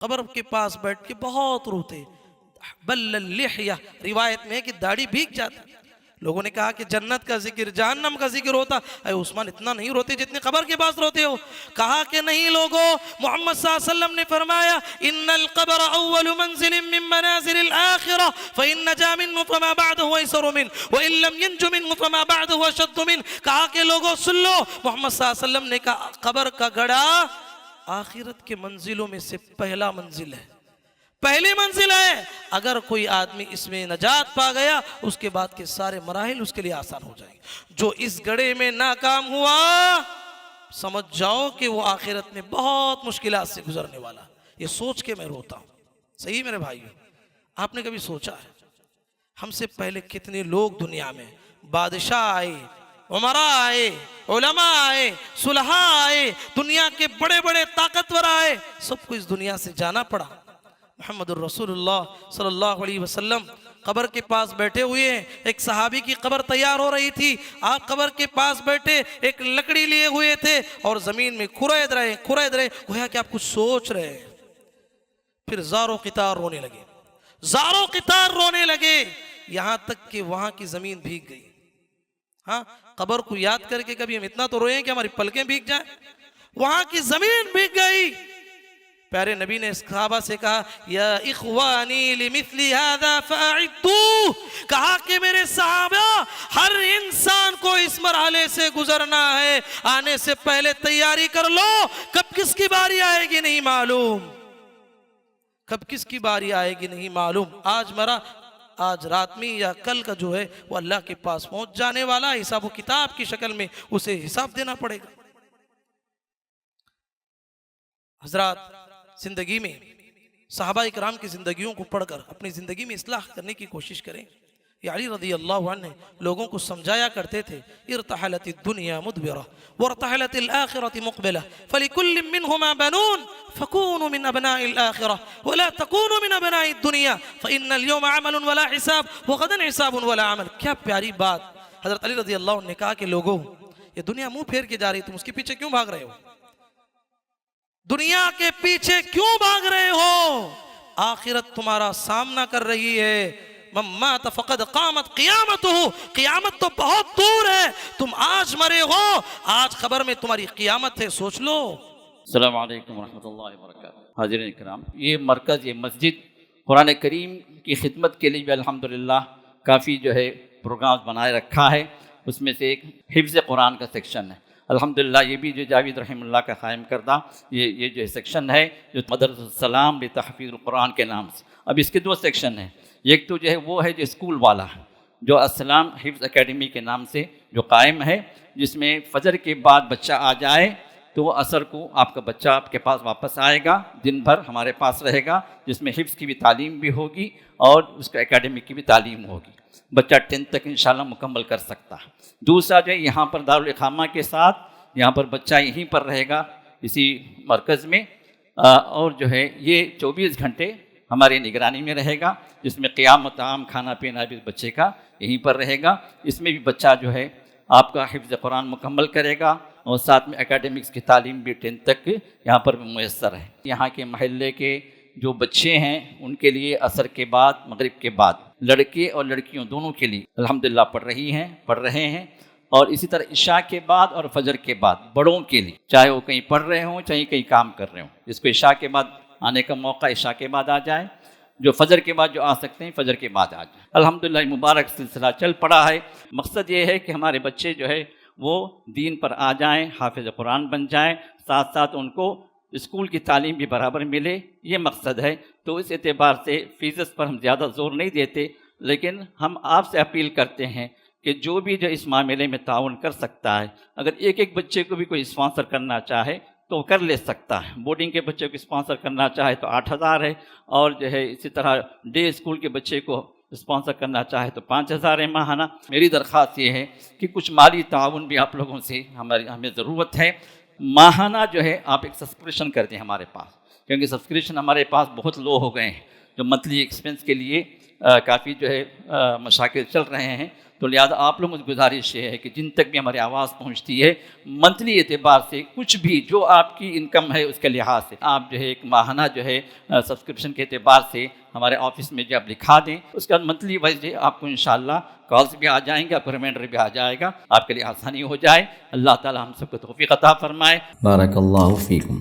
قبر کے پاس بیٹھ کے بہت روتے، بل اللحیہ، روایت میں ہے کہ داڑھی بھیگ جاتی۔ لوگوں نے کہا کہ جنت کا ذکر، جہنم کا ذکر ہوتا، اے عثمان اتنا نہیں روتے جتنے قبر کے پاس روتے ہو؟ کہا کہ نہیں لوگوں، محمد صلی اللہ علیہ وسلم نے فرمایا ان القبر اول منزل من منازل الاخرہ فان نجا منه فما بعده ايسر منه وان لم ينج منه فما بعده اشد منه۔ کہا کہ لوگوں سن لو، محمد صلی اللہ علیہ وسلم نے کہا قبر کا گڑھا آخرت کے منزلوں میں سے پہلا منزل ہے، پہلی منزل ہے۔ اگر کوئی آدمی اس میں نجات پا گیا، اس کے بعد کے سارے مراحل اس کے لیے آسان ہو جائیں گے۔ جو اس گڑھے میں ناکام ہوا، سمجھ جاؤ کہ وہ آخرت میں بہت مشکلات سے گزرنے والا۔ یہ سوچ کے میں روتا ہوں۔ صحیح میرے بھائیو، آپ نے کبھی سوچا ہے ہم سے پہلے کتنے لوگ دنیا میں، بادشاہ آئے، عمراء آئے، علماء آئے، صلحاء آئے، دنیا کے بڑے بڑے طاقتور آئے، سب کو اس دنیا سے جانا پڑا۔ محمد الرسول اللہ صلی اللہ علیہ وسلم قبر کے پاس بیٹھے ہوئے ہیں، ایک صحابی کی قبر تیار ہو رہی تھی، آپ قبر کے پاس بیٹھے ایک لکڑی لیے ہوئے تھے اور زمین میں کھرید رہے گویا کہ آپ کچھ سوچ رہے ہیں۔ پھر زاروں قطار رونے لگے، زاروں قطار رونے لگے، یہاں تک کہ وہاں کی زمین بھیگ گئی۔ ہاں، قبر کو یاد کر کے کبھی ہم اتنا تو روئیں کہ ہماری پلکیں بھیگ جائیں؟ وہاں کی زمین بھیگ گئی۔ پیارے نبی نے صحابہ سے کہا یا اخوانی لمثل هذا فاعدوا، کہا کہ میرے صحابہ ہر انسان کو اس مرحلے سے گزرنا ہے، آنے سے پہلے تیاری کر لو، کب کس کی باری آئے گی نہیں معلوم، کب کس کی باری آئے گی نہیں معلوم۔ آج مرا، آج رات میں یا کل کا جو ہے وہ اللہ کے پاس پہنچ جانے والا، حساب و کتاب کی شکل میں اسے حساب دینا پڑے گا۔ حضرات، زندگی میں صحابہ اکرام کی زندگیوں کو پڑھ کر اپنی زندگی میں اصلاح کرنے کی کوشش کریں۔ یہ علی رضی اللہ عنہ لوگوں کو سمجھایا کرتے تھے ارتحلت الدنیا مدبرہ وارتحلت الآخرة مقبلہ فلکل منہما بنون فکونوا من ابناء الآخرہ ولا تکونوا من ابناء الدنیا فإن اليوم عمل ولا حساب وغدا حساب ولا عمل۔ کیا پیاری بات! حضرت علی رضی اللہ عنہ نے کہا کہ لوگوں، یہ دنیا منہ پھیر کے جا رہی، تم اس کے پیچھے کیوں بھاگ رہے ہو؟ دنیا کے پیچھے کیوں بھاگ رہے ہو؟ آخرت تمہارا سامنا کر رہی ہے۔ من مات فقد قامت قیامتہ، قیامت تو بہت دور ہے، تم آج مرے ہو، آج خبر میں تمہاری قیامت ہے، سوچ لو۔ السلام علیکم ورحمۃ اللہ وبرکاتہ۔ حاضرین کرام، یہ مرکز، یہ مسجد قرآن کریم کی خدمت کے لیے بھی الحمدللہ کافی جو ہے پروگرامز بنائے رکھا ہے۔ اس میں سے ایک حفظ قرآن کا سیکشن ہے۔ الحمدللہ یہ بھی جو جاوید رحمہ اللہ کا قائم کردہ یہ جو سیکشن ہے، جو مدرسۃ السلام لتحفیظ القرآن کے نام سے۔ اب اس کے دو سیکشن ہیں، ایک تو جو ہے وہ ہے جو اسکول والا، جو السلام حفظ اکیڈمی کے نام سے جو قائم ہے، جس میں فجر کے بعد بچہ آ جائے تو وہ عصر کو آپ کا بچہ آپ کے پاس واپس آئے گا، دن بھر ہمارے پاس رہے گا، جس میں حفظ کی بھی تعلیم بھی ہوگی اور اس کو اکیڈمی کی بھی تعلیم ہوگی۔ بچہ 10 تک انشاءاللہ مکمل کر سکتا ہے۔ دوسرا جو ہے یہاں پر دارالاقامہ کے ساتھ یہاں پر بچہ یہیں پر رہے گا اسی مرکز میں، اور جو ہے یہ 24 گھنٹے ہماری نگرانی میں رہے گا، جس میں قیام و طعام، کھانا پینا بھی بچے کا یہیں پر رہے گا۔ اس میں بھی بچہ جو ہے آپ کا حفظ قرآن مکمل کرے گا اور ساتھ میں اکیڈمکس کی تعلیم بھی 10 تک یہاں پر میسر ہے۔ یہاں کے محلے کے جو بچے ہیں ان کے لیے عصر کے بعد، مغرب کے بعد، لڑکے اور لڑکیوں دونوں کے لیے الحمدللہ پڑھ رہے ہیں، اور اسی طرح عشاء کے بعد اور فجر کے بعد بڑوں کے لیے، چاہے وہ کہیں پڑھ رہے ہوں چاہے کہیں کام کر رہے ہوں، جس کو عشاء کے بعد آنے کا موقع عشاء کے بعد آ جائے، جو فجر کے بعد جو آ سکتے ہیں فجر کے بعد آ جائیں۔ الحمدللہ مبارک سلسلہ چل پڑا ہے۔ مقصد یہ ہے کہ ہمارے بچے جو ہے وہ دین پر آ جائیں، حافظ قرآن بن جائیں، ساتھ ساتھ ان کو اسکول کی تعلیم بھی برابر ملے، یہ مقصد ہے۔ تو اس اعتبار سے فیسز پر ہم زیادہ زور نہیں دیتے، لیکن ہم آپ سے اپیل کرتے ہیں کہ جو بھی جو اس معاملے میں تعاون کر سکتا ہے، اگر ایک بچے کو بھی کوئی اسپانسر کرنا چاہے تو کر لے سکتا ہے۔ بورڈنگ کے بچے کو اسپانسر کرنا چاہے تو 8000 ہے، اور جو ہے اسی طرح ڈے اسکول کے بچے کو اسپانسر کرنا چاہے تو 5000 ہے ماہانہ۔ میری درخواست یہ ہے کہ کچھ مالی تعاون بھی آپ لوگوں سے ہمیں ضرورت ہے۔ ماہانہ جو ہے آپ ایک سبسکرپشن کر دیں ہمارے پاس، کیونکہ سبسکرپشن ہمارے پاس بہت لو ہو گئے ہیں، جو منتھلی ایکسپنس کے لیے کافی جو ہے مشاکل چل رہے ہیں، تو لہٰذا آپ لوگوں سے گزارش یہ ہے کہ جن تک بھی ہماری آواز پہنچتی ہے منتھلی اعتبار سے کچھ بھی جو آپ کی انکم ہے اس کے لحاظ سے آپ جو ہے ایک ماہانہ جو ہے سبسکرپشن کے اعتبار سے ہمارے آفس میں جو آپ لکھا دیں، اس کے بعد منتھلی وائز آپ کو انشاءاللہ کالس بھی آ جائیں گے، آپ کو ریمائنڈر بھی آ جائے گا، آپ کے لیے آسانی ہو جائے۔ اللہ تعالی ہم سب کو توفیق عطا فرمائے۔ بارک اللہ فیکم۔